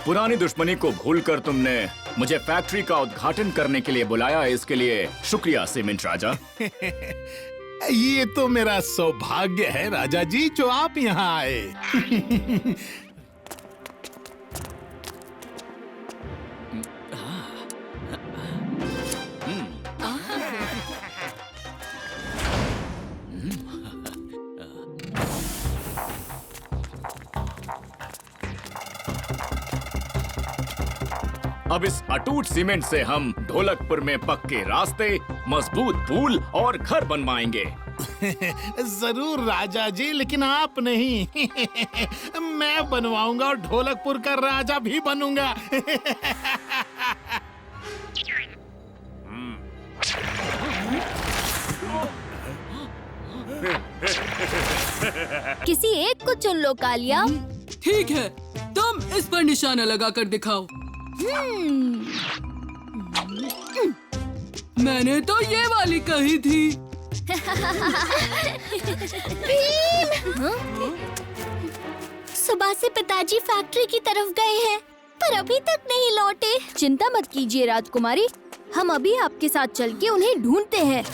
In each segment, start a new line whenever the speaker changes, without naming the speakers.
पुरानी दुश्मनी को भूलकर तुमने मुझे फैक्ट्री का उद्घाटन करने के लिए बुलाया, इसके लिए शुक्रिया सीमेंट राजा।
ये तो मेरा सौभाग्य है राजा जी जो आप यहाँ आए।
अब इस अटूट सीमेंट से हम ढोलकपुर में पक्के रास्ते, मजबूत पुल और घर बनवाएंगे।
जरूर राजा जी, लेकिन आप नहीं। मैं बनवाऊंगा और ढोलकपुर का राजा भी बनूंगा।
किसी एक को चुन लो कालिया।
ठीक है, तुम इस पर निशाना लगा कर दिखाओ। मैंने तो ये वाली कही थी।
सुबह से पिताजी फैक्ट्री की तरफ गए हैं, पर अभी तक नहीं लौटे। चिंता मत कीजिए राजकुमारी, हम अभी आपके साथ चल के उन्हें ढूंढते हैं।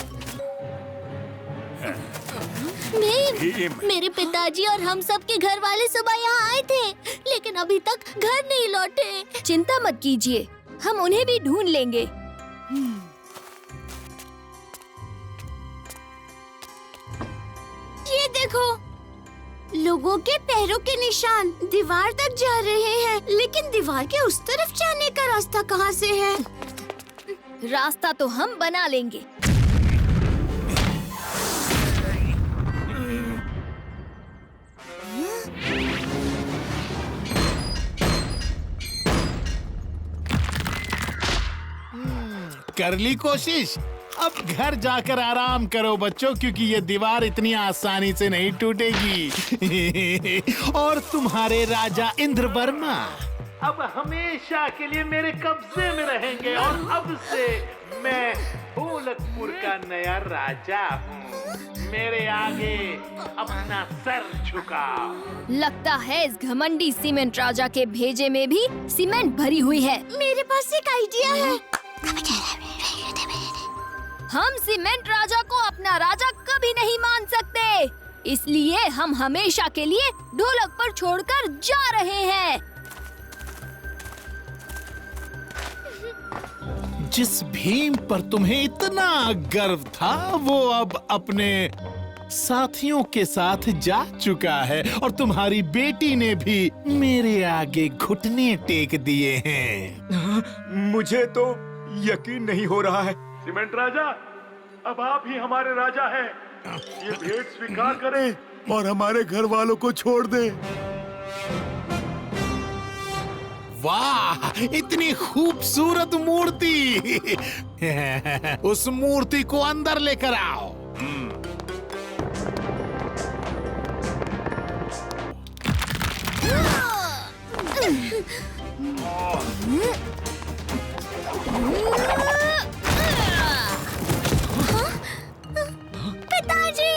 मेरे पिताजी और हम सब के घर वाले सुबह यहाँ आए थे, लेकिन अभी तक घर नहीं लौटे। चिंता मत कीजिए, हम उन्हें भी ढूंढ लेंगे। ये देखो, लोगों के पैरों के निशान दीवार तक जा रहे हैं, लेकिन दीवार के उस तरफ जाने का रास्ता कहाँ से है? रास्ता तो हम बना लेंगे।
कर ली कोशिश, अब घर जाकर आराम करो बच्चों, क्योंकि ये दीवार इतनी आसानी से नहीं टूटेगी। और तुम्हारे राजा इंद्रवर्मा अब हमेशा के लिए मेरे कब्जे में रहेंगे, और अब से मैं ढोलकपुर का नया राजा हूँ। मेरे आगे अपना सर झुकाओ।
लगता है इस घमंडी सीमेंट राजा के भेजे में भी सीमेंट भरी हुई है। मेरे पास एक आइडिया है। हम सीमेंट राजा को अपना राजा कभी नहीं मान सकते, इसलिए हम हमेशा के लिए ढोलक पर छोड़कर जा रहे हैं।
जिस भीम पर तुम्हें इतना गर्व था, वो अब अपने साथियों के साथ जा चुका है, और तुम्हारी बेटी ने भी मेरे आगे घुटने टेक दिए हैं।
मुझे तो यकीन नहीं हो रहा है।
सीमेंट राजा, अब आप ही हमारे राजा हैं। ये भेंट स्वीकार करें और हमारे घर वालों को छोड़ दें।
वाह, इतनी खूबसूरत मूर्ति। उस मूर्ति को अंदर लेकर आओ।
पिताजी!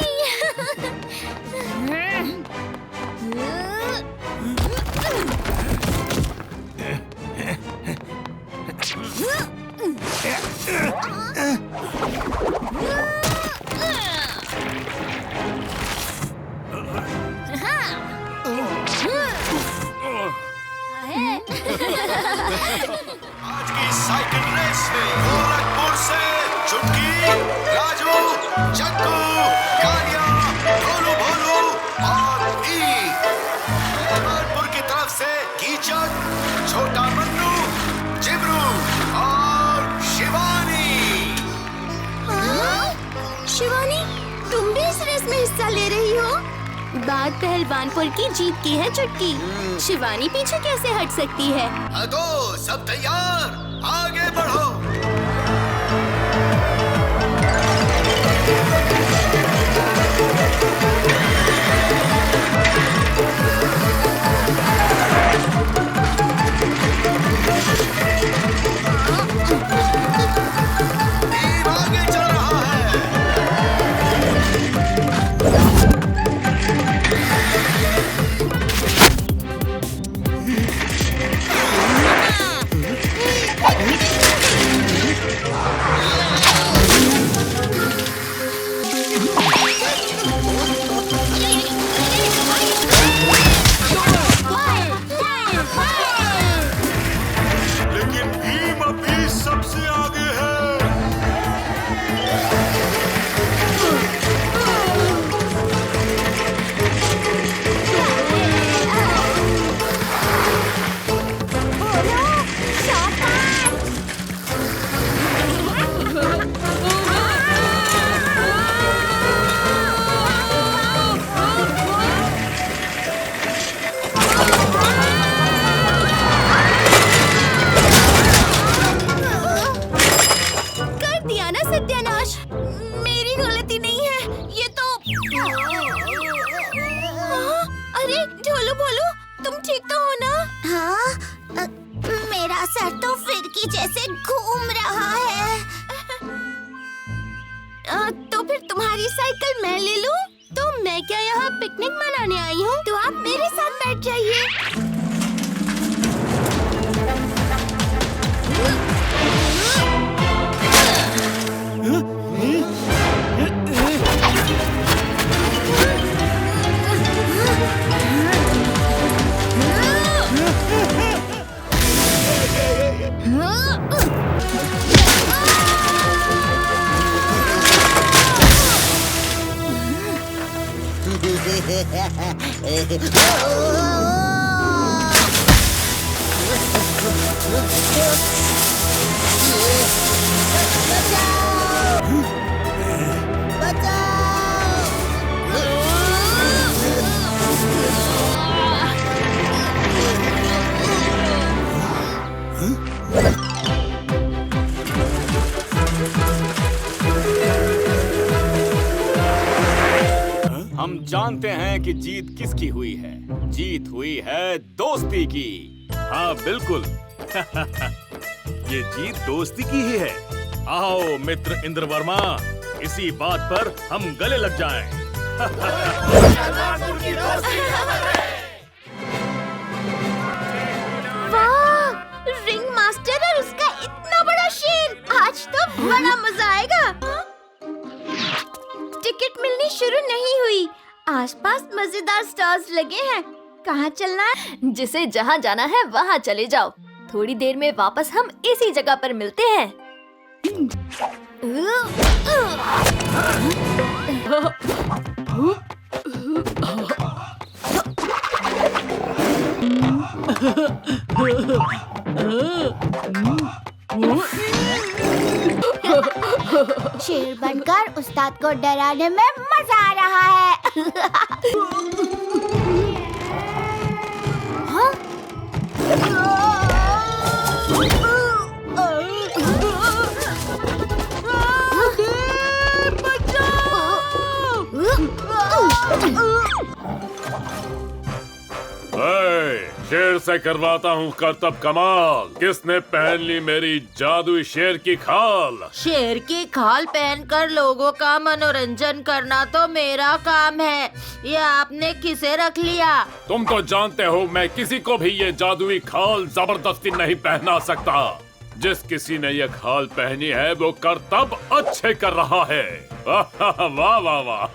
आज की साइकिल रेस में गोरखपुर से चुटकी, राजू, चक्कू, कालिया, ढोलू भोलू और गोरखपुर की तरफ से कीचक, छोटा मन्नू, जिब्रू और शिवानी।
शिवानी, तुम भी इस रेस में हिस्सा ले रही हो? बात पहलवानपुर की जीत की है चुटकी, शिवानी पीछे कैसे हट सकती है?
तो सब तैयार, आगे बढ़ो। टीम आगे चल रहा है।
की गलती नहीं है, ये तो अरे ढोलू भोलू, तुम ठीक तो हो ना?
हाँ, मेरा सर तो फिरकी जैसे घूम रहा है।
तो फिर तुम्हारी साइकिल मैं ले लूं? तो मैं क्या यहाँ पिकनिक मनाने आई हूँ? तो आप मेरे साथ बैठ जाइए।
हम जानते हैं कि जीत किसकी हुई है। जीत हुई है दोस्ती की।
हाँ बिल्कुल। ये जीत दोस्ती की ही है। आओ मित्र इंद्रवर्मा, इसी बात पर हम गले लग जाएं।
वाह, रिंग मास्टर और उसका इतना बड़ा शेर। आज तो बड़ा मजा आएगा। टिकट मिलनी शुरू नहीं हुई। आसपास मजेदार स्टॉल्स लगे हैं। कहाँ चलना है?
जिसे जहाँ जाना है वहाँ चले जाओ। थोड़ी देर में वापस हम इसी जगह पर मिलते हैं।
शेर बनकर उस्ताद को डराने में मजा आ रहा है।
हाँ?
शेर से करवाता हूँ करतब कमाल। किसने पहन ली मेरी जादुई शेर की खाल?
शेर की खाल पहनकर लोगों का मनोरंजन करना तो मेरा काम है। ये आपने किसे रख लिया?
तुम तो जानते हो मैं किसी को भी ये जादुई खाल जबरदस्ती नहीं पहना सकता। जिस किसी ने ये खाल पहनी है वो करतब अच्छे कर रहा है। वाह वाह वाह।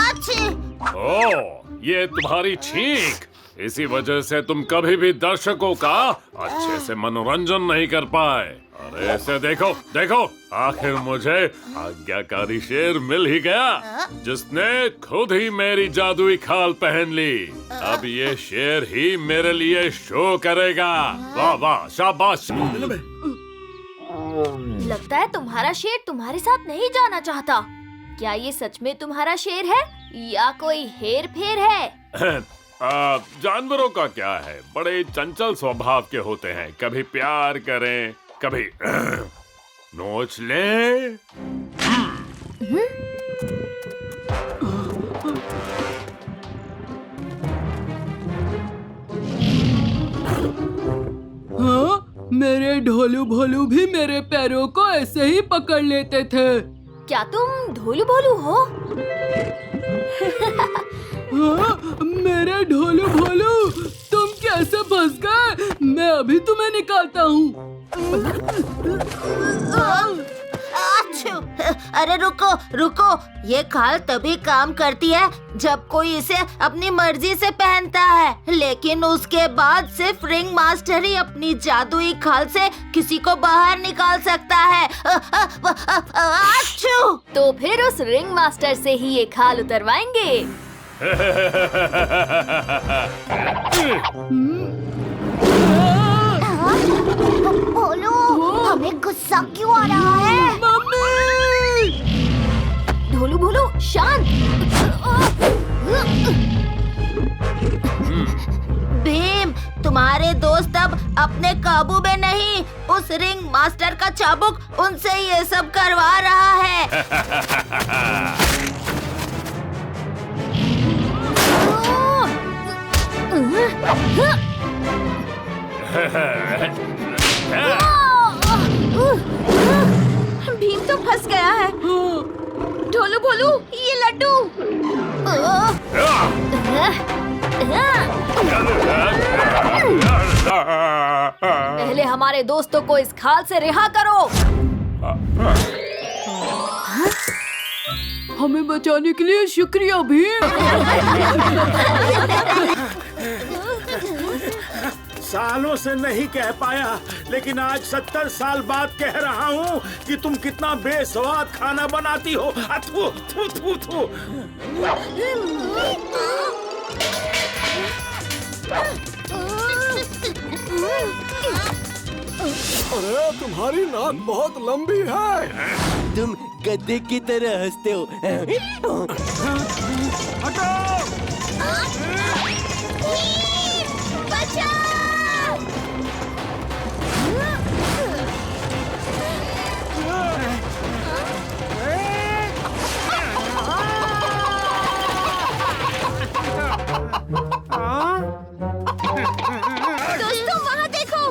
अच्छे।
ओ, ये तुम्हारी छींक। इसी वजह से तुम कभी भी दर्शकों का अच्छे से मनोरंजन नहीं कर पाए। अरे इसे देखो देखो, आखिर मुझे आज्ञाकारी शेर मिल ही गया जिसने खुद ही मेरी जादुई खाल पहन ली। अब ये शेर ही मेरे लिए शो करेगा। वाह वाह, शाबाश।
लगता है तुम्हारा शेर तुम्हारे साथ नहीं जाना चाहता। क्या ये सच में तुम्हारा शेर है या कोई हेर फेर है?
जानवरों का क्या है, बड़े चंचल स्वभाव के होते हैं। कभी प्यार करें, कभी नोच लें।
हाँ, मेरे ढोलू भोलू भी मेरे पैरों को ऐसे ही पकड़ लेते थे।
क्या तुम ढोलू भोलू हो?
हाँ, मेरे ढोलू भोलू, तुम कैसे फंस गए? मैं अभी तुम्हें निकालता हूँ।
अरे रुको रुको, ये खाल तभी काम करती है जब कोई इसे अपनी मर्जी से पहनता है, लेकिन उसके बाद सिर्फ रिंग मास्टर ही अपनी जादुई खाल से किसी को बाहर निकाल सकता है।
तो फिर उस रिंग मास्टर से ही ये खाल उतरवाएंगे।
बोलो, हमें गुस्सा क्यों आ रहा है?
ढोलू भोलू शांत।
भीम, तुम्हारे दोस्त अब अपने काबू में नहीं। उस रिंग मास्टर का चाबुक उनसे ये सब करवा रहा है।
भीम तो फंस गया है। ढोलू भोलू, ये लड्डू।
पहले हमारे दोस्तों को इस खाल से रिहा करो।
हमें बचाने के लिए शुक्रिया भीम।
सालों से नहीं कह पाया, लेकिन आज 70 साल बाद कह रहा हूँ कि तुम कितना बेस्वाद खाना बनाती हो। थू थू थू थू।
अरे तुम्हारी नाक बहुत लंबी है।
तुम गधे की तरह हंसते हो।
दोस्तों वहाँ देखो,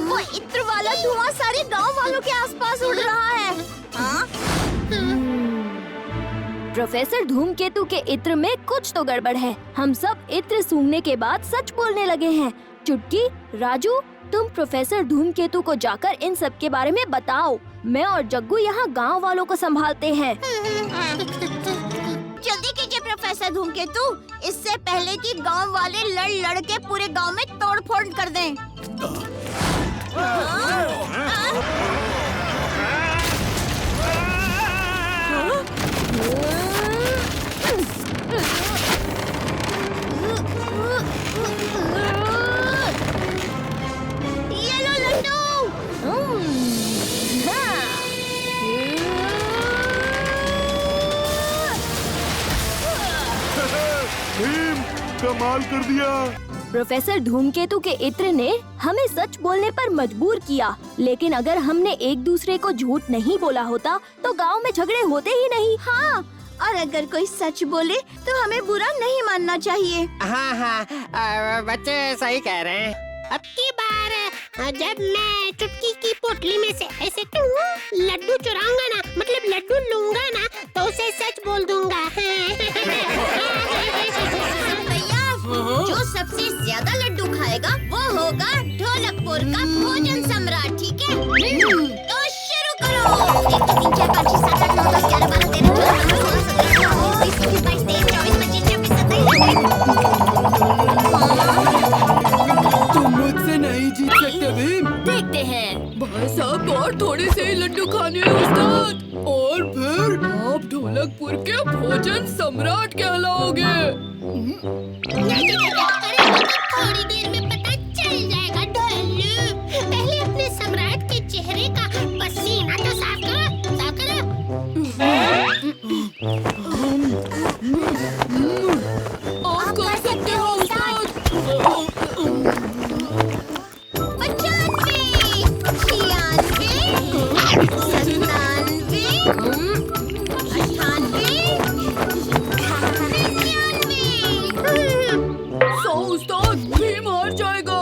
वो इत्र वाला धुआं सारे गांव वालों के आसपास उड़ रहा है।
प्रोफेसर धूमकेतु के इत्र में कुछ तो गड़बड़ है। हम सब इत्र सूंघने के बाद सच बोलने लगे हैं। चुटकी, राजू, तुम प्रोफेसर धूमकेतु को जाकर इन सब के बारे में बताओ। मैं और जग्गू यहाँ गांव वालों को संभालते हैं।
जल्दी कीजिए प्रोफेसर धूमकेतु, इससे पहले कि गांव वाले लड़ लड़ के पूरे गांव में तोड़फोड़ कर दें। ये लो लड्डू।
भीम, कमाल कर दिया।
प्रोफेसर धूमकेतु के इत्र ने हमें सच बोलने पर मजबूर किया, लेकिन अगर हमने एक दूसरे को झूठ नहीं बोला होता तो गांव में झगड़े होते ही नहीं।
हाँ, और अगर कोई सच बोले तो हमें बुरा नहीं मानना चाहिए।
हाँ, बच्चे सही कह रहे हैं।
अब की बार जब मैं चुटकी की पोटली में से ऐसे लड्डू चुराऊंगा ना, मतलब लड्डू लूंगा ना, तो उसे सच बोल दूंगा।
भैया, जो सबसे ज्यादा लड्डू खाएगा वो होगा ढोलकपुर का भोजन सम्राट, ठीक है? तो शुरू करो। 1 2 3 4 5 6 7 8 9 10 11 12 13 14 15 16 17 18 19 20 21 22 23
तुम मुझसे नहीं जीत सकते भीम।
देखते हैं।
भाई साहब और थोड़े से ही लड्डू खाने हैं उस्ताद, और फिर आप ढोलकपुर के भोजन सम्राट कहलाओगे।
थोड़ी देर में पता चल जाएगा ढोलू। पहले अपने सम्राट के चेहरे का पसीना तो साफ करो, साफ करो।
आप कर सकते हो उस्ताद। 100 उस्ताद, भीम हार जाएगा।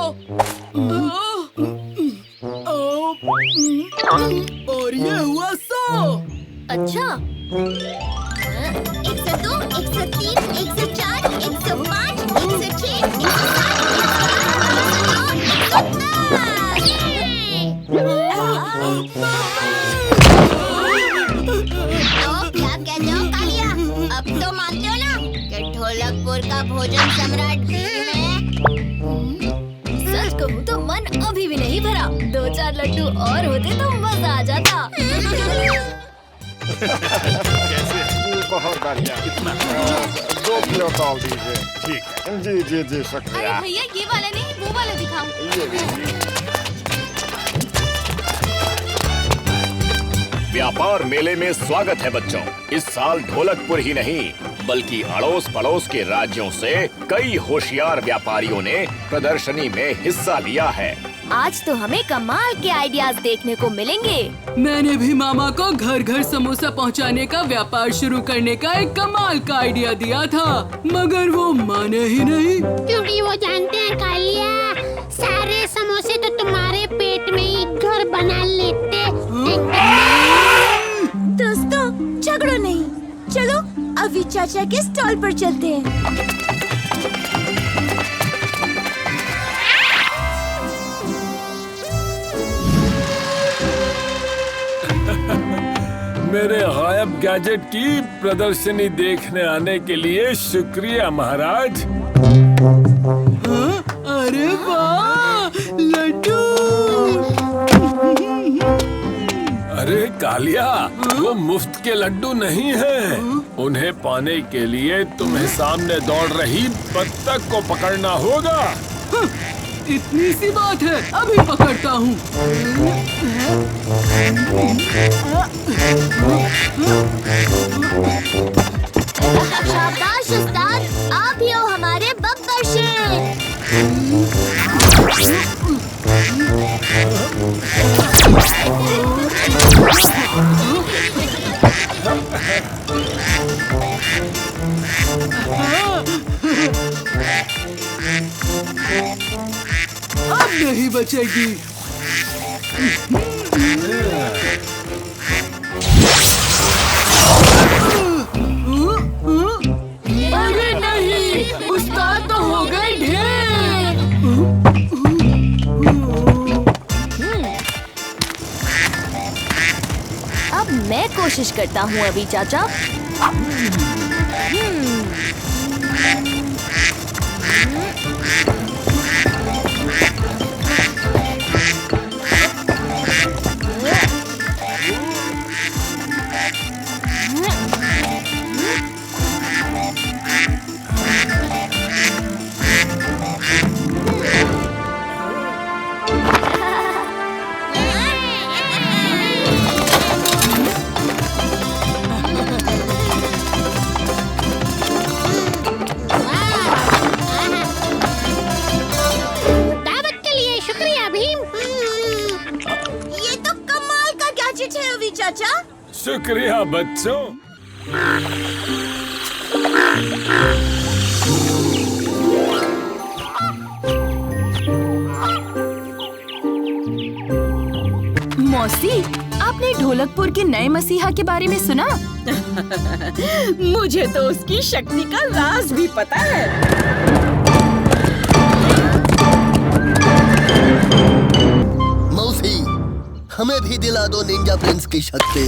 और ये हुआ 100।
अच्छा,
102, 103, 104, 105, 106, क्या कहते हो कालिया? अब तो मानते हो ना कि ढोलकपुर का भोजन सम्राट भीम है?
सच कहूँ तो मन अभी भी नहीं भरा। 2-4 लड्डू और होते तो मजा आ जाता।
बहुत बढ़िया। 2 किलो तौल दीजिए। ठीक है। जी जी जी, शुक्रिया।
भैया ये वाला नहीं, वो वाला दिखाओ।
ये लीजिए।
व्यापार मेले में स्वागत है बच्चों। इस साल ढोलकपुर ही नहीं बल्कि अड़ोस पड़ोस के राज्यों से कई होशियार व्यापारियों ने प्रदर्शनी में हिस्सा लिया है।
आज तो हमें कमाल के आइडियाज देखने को मिलेंगे।
मैंने भी मामा को घर घर समोसा पहुंचाने का व्यापार शुरू करने का एक कमाल का आइडिया दिया था, मगर वो माने ही नहीं।
क्योंकि वो जानते हैं कालिया, सारे समोसे दिनों से तो तुम्हारे पेट में ही घर बना लेते।
दोस्तों झगड़ो नहीं, चलो अभी चाचा के स्टॉल पर चलते हैं।
मेरे गायब गैजेट की प्रदर्शनी देखने आने के लिए शुक्रिया महाराज।
अरे वाह, लड्डू!
अरे कालिया, वो मुफ्त के लड्डू नहीं हैं। उन्हें पाने के लिए तुम्हें सामने दौड़ रही बत्तख को पकड़ना होगा।
इतनी सी बात है, अभी पकड़ता हूँ।
शाबाश उस्ताद, आप ही हो हमारे बब्बर शेर।
अब नहीं बचेगी। अरे नहीं, उस्ताद तो हो गए ढेर।
अब मैं कोशिश करता हूँ अभी चाचा।
दावत के लिए शुक्रिया भीम।
ये तो कमाल का गैजेट है अभी चाचा।
शुक्रिया बच्चों।
मौसी, आपने ढोलकपुर के नए मसीहा के बारे में सुना?
मुझे तो उसकी शक्ति का राज भी पता है।
मौसी, हमें भी दिला दो निंजा प्रिंस की शक्ति।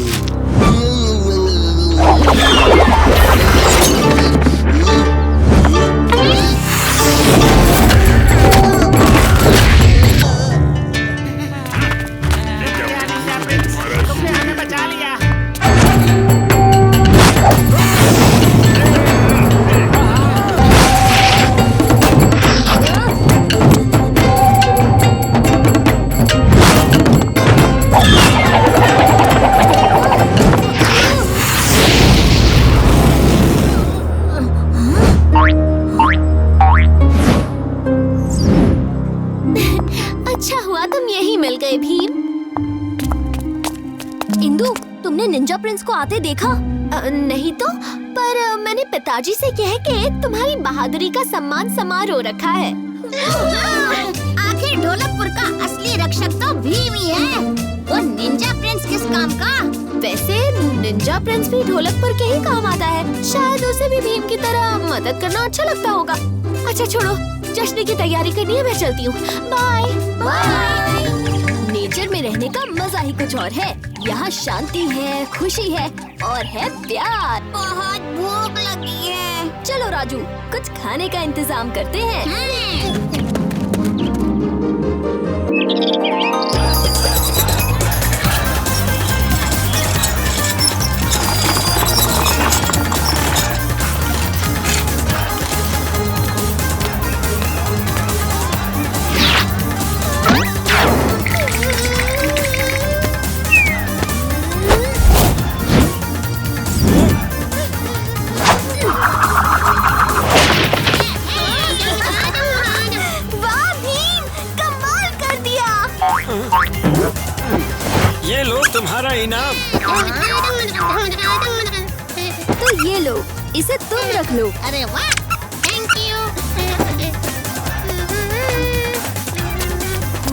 अच्छा हुआ तुम यहीं मिल गए भीम।
इंदु, तुमने निंजा प्रिंस को आते देखा?
नहीं तो, पर मैंने पिताजी से कह के तुम्हारी बहादुरी का सम्मान समारोह रखा है। आखिर ढोलकपुर का असली रक्षक तो भीम ही है। वो निंजा प्रिंस किस काम का? वैसे निंजा प्रिंस भी ढोलकपुर के ही काम आता है। शायद उसे भी भीम की तरह मदद करना अच्छा लगता होगा। अच्छा छोड़ो, जश्न की तैयारी करनी है, मैं चलती हूँ। Bye bye. नेचर में रहने का मजा ही कुछ और है। यहाँ शांति है, खुशी है और है प्यार। बहुत भूख लगी है।
चलो राजू, कुछ खाने का इंतजाम करते हैं।
ये लो तुम्हारा इनाम।
तो ये लो, इसे तुम रख लो।
अरे वाह, थैंक यू।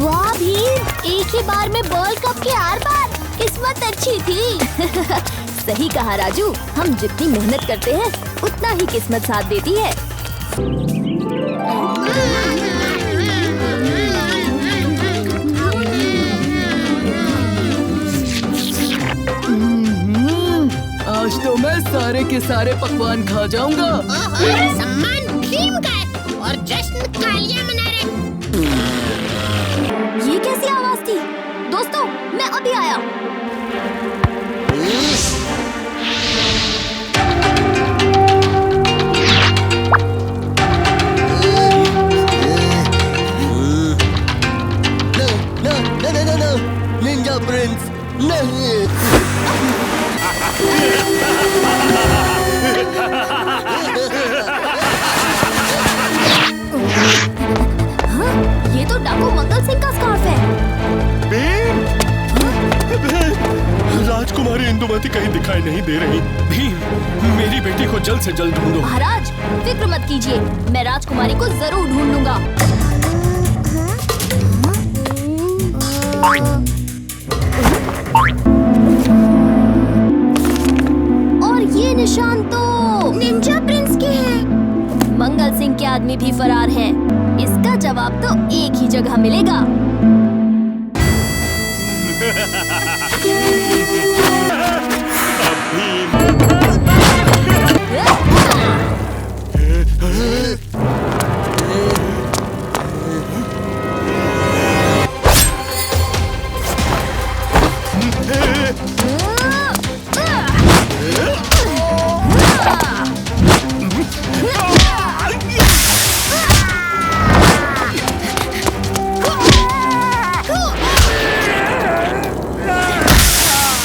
वाह भीम, एक ही बार में वर्ल्ड कप के 8 बार। किस्मत अच्छी थी। सही कहा राजू, हम जितनी मेहनत करते हैं उतना ही किस्मत साथ देती है।
आज तो मैं सारे के सारे पकवान खा जाऊंगा।
सम्मान भीम का है और जश्न कालिया मना रहे।
ये कैसी आवाज थी? दोस्तों, मैं अभी आया।
No, निंजा प्रिंस नहीं।
ये तो डाकू मंगल सिंह का स्कार्फ है।
राजकुमारी इंदुमती कहीं दिखाई नहीं दे रही। भीम, मेरी बेटी को जल्द से जल्द ढूंढो।
महाराज, फिक्र मत कीजिए, मैं राजकुमारी को जरूर ढूंढ लूंगा। और ये निशान तो
निंजा प्रिंस के हैं।
मंगल सिंह के आदमी भी फरार हैं। इसका जवाब तो एक ही जगह मिलेगा।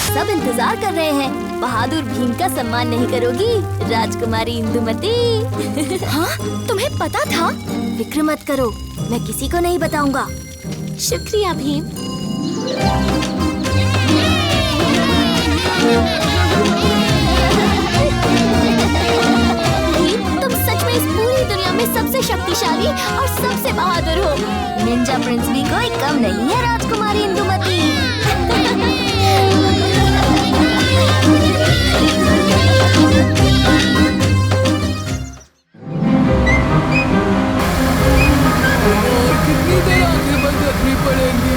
सब इंतजार कर रहे हैं। बहादुर भीम का सम्मान नहीं करोगी राजकुमारी इंदुमती? हाँ, तुम्हें पता था? फिक्र मत करो, मैं किसी को नहीं बताऊंगा। शुक्रिया भीम। भीम, तुम सच में इस पूरी दुनिया में सबसे शक्तिशाली और सबसे बहादुर हो। निंजा प्रिंस भी कोई कम नहीं है राजकुमारी इंदुमती।
कितनी देर आंखें बंद रखनी पड़ेंगी?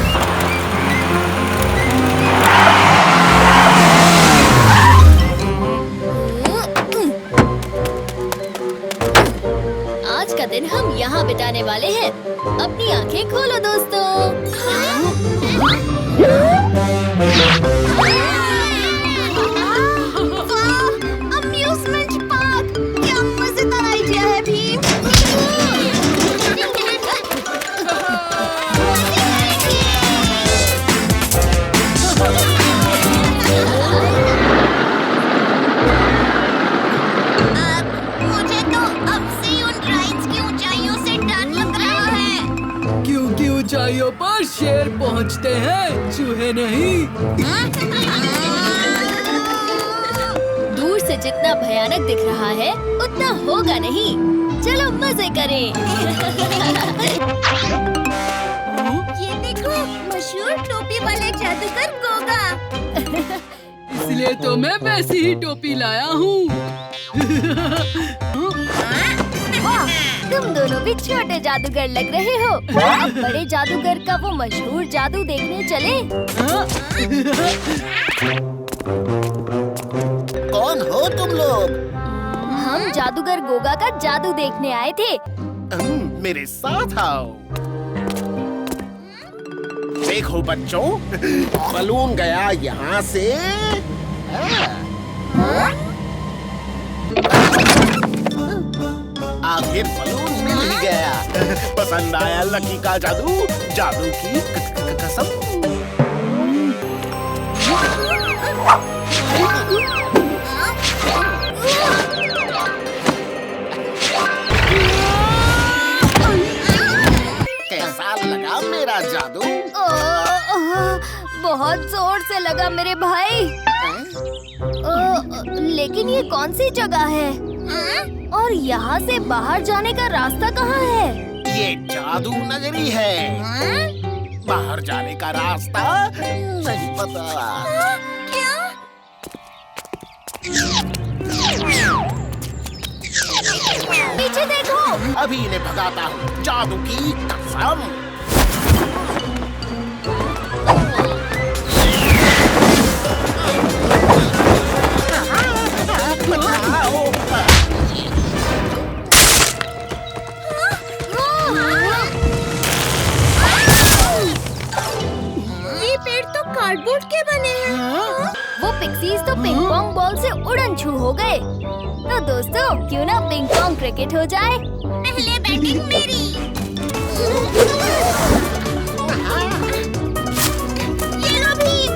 आज का दिन हम यहाँ बिताने वाले हैं। अपनी आंखें खोलो दोस्तों। अम्यूज़मेंट पार्क, क्या मजेदार आइडिया है भीम।
मुझे तो अब से उन राइड्स की ऊंचाइयों से डर लग रहा है।
क्योंकि ऊंचाइयों पर शेर पहुंचते हैं, चूहे नहीं।
दूर से जितना भयानक दिख रहा है उतना होगा नहीं। चलो मजे करें।
ये देखो, मशहूर टोपी वाले जादूगर गोगा।
इसलिए तो मैं वैसी ही टोपी लाया हूँ।
वाह, तुम दोनों भी छोटे जादूगर लग रहे हो। अब बड़े जादूगर का वो मशहूर जादू देखने चले।
कौन हो तुम लोग?
हम जादूगर गोगा का जादू देखने आए थे।
मेरे साथ आओ। देखो बच्चों, बलून गया यहाँ से। आखिर बलून मिल ही गया। पसंद आया लकी का जादू? जादू की कसम। कैसा लगा मेरा जादू?
बहुत जोर से लगा मेरे भाई। लेकिन ये कौन सी जगह है? और यहाँ से बाहर जाने का रास्ता कहाँ है?
ये जादू नगरी है। बाहर जाने का रास्ता नहीं पता।
क्या? पीछे देखो।
अभी इन्हें भगाता हूँ, जादू की कसम।
ये पेड़ तो कार्डबोर्ड के बने हैं।
वो पिक्सीज तो पिंग पोंग बॉल से उड़न छू हो गए। तो दोस्तों क्यों ना पिंग पोंग क्रिकेट हो जाए?
पहले बैटिंग मेरी। ये लो भीम।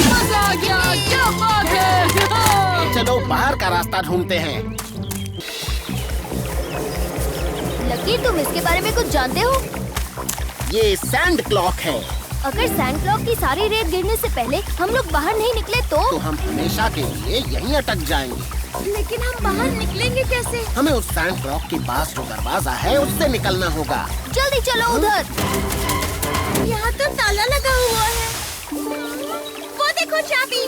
मजा आ गया, क्या बात है।
चलो बाहर का रास्ता ढूंढते हैं।
लकी तुम इसके बारे में कुछ जानते हो?
ये सैंड क्लॉक है।
अगर सैंड क्लॉक की सारी रेत गिरने से पहले हम लोग बाहर नहीं निकले तो
हम हमेशा के लिए यहीं अटक जाएंगे।
लेकिन हम बाहर निकलेंगे कैसे?
हमें उस सैंड क्लॉक के पास जो दरवाजा है उससे निकलना होगा।
जल्दी चलो उधर।
यहाँ तो ताला लगा हुआ है। वो देखो चाबी।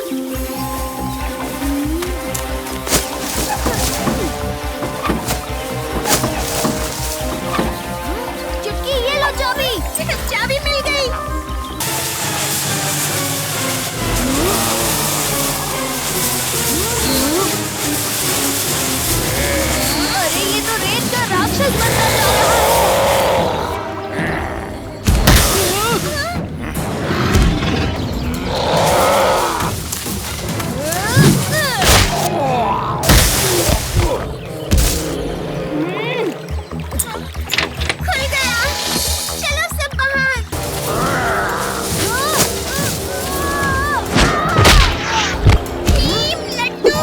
चुटकी ये लो चाबी।
चाबी मिल गई।
अरे ये तो रेत का राक्षस बनता जा रहा है।
खुल गया। चलो सब बाहर। भीम लड्डू।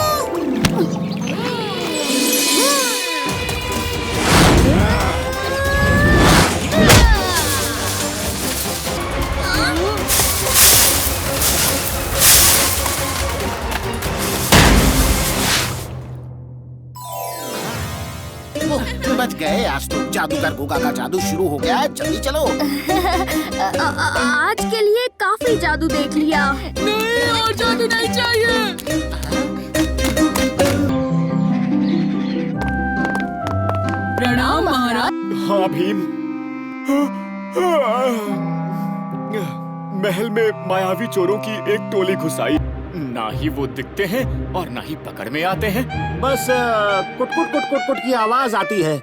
बच गए। आज तो जादूगर गोगा का जादू शुरू हो गया है। जल्दी चलो।
आज के लिए काफी जादू देख लिया।
नहीं, और जादू नहीं चाहिए। प्रणाम महाराज।
हाँ भीम। महल में मायावी चोरों की एक टोली घुस आई। ना ही वो दिखते हैं और ना ही पकड़ में आते हैं।
बस कुट कुट कुट कुट कुट की आवाज आती है।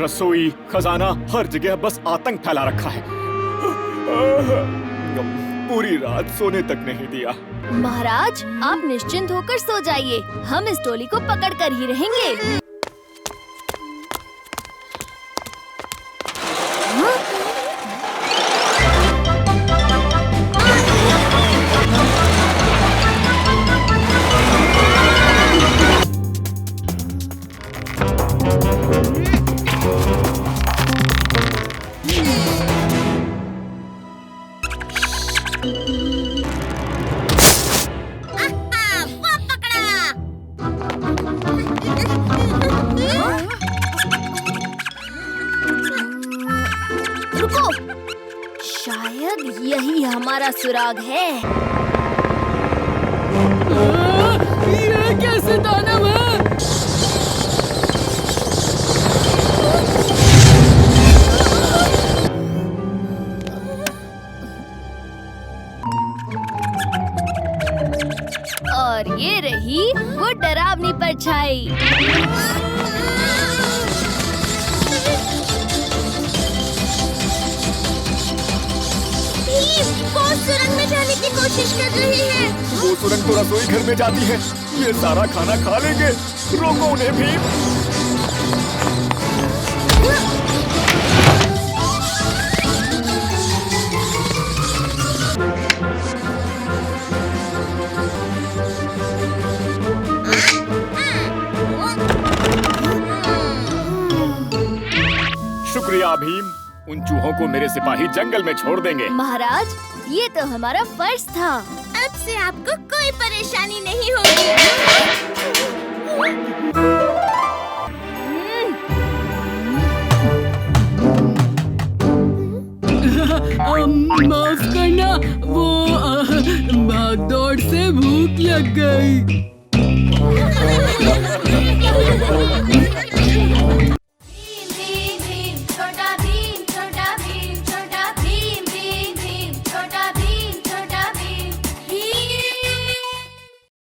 रसोई, खजाना, हर जगह बस आतंक फैला रखा है। पूरी रात सोने तक नहीं दिया।
महाराज आप निश्चिंत होकर सो जाइए। हम इस टोली को पकड़ कर ही रहेंगे। रुको, शायद यही हमारा सुराग है।
ये कैसे दानव है?
और ये रही वो डरावनी परछाई।
वो सुरंग में जाने की कोशिश कर रही है।
वो सुरंग तो रसोई घर में जाती है। ये सारा खाना खा लेंगे। रोको उन्हें भीम। शुक्रिया भीम। उन चूहों को मेरे सिपाही जंगल में छोड़ देंगे।
महाराज ये तो हमारा फर्ज था।
अब से आपको कोई परेशानी नहीं होगी।
भाग दौड़ से भूख लग गई।